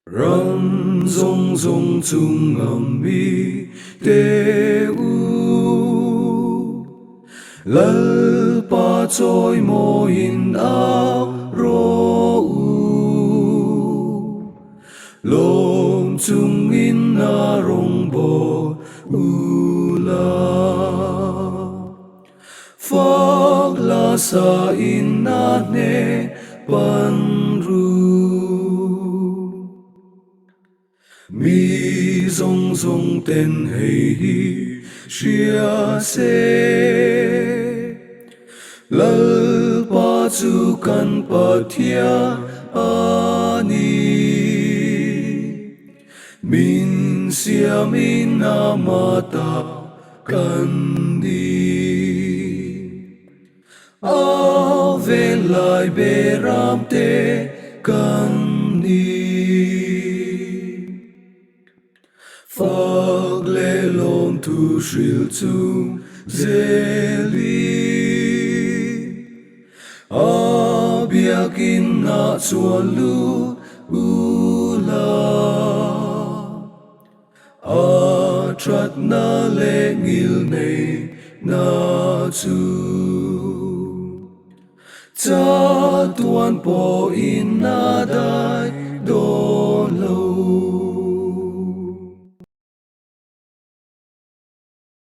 Ram zong zong Chunga Mite lal pa choi mo in a ro lom chung in na rong bo la phak la sa in na ne pan ru mi zong zong ten hei hi shia se lal pa chu kan pathia ani min siamin amata kan di ave lai beram te kan di phak le lom tu shil chung zeli biakin na chuan lu ula that na le ngil nei na chu cha tuan po in na dai do lo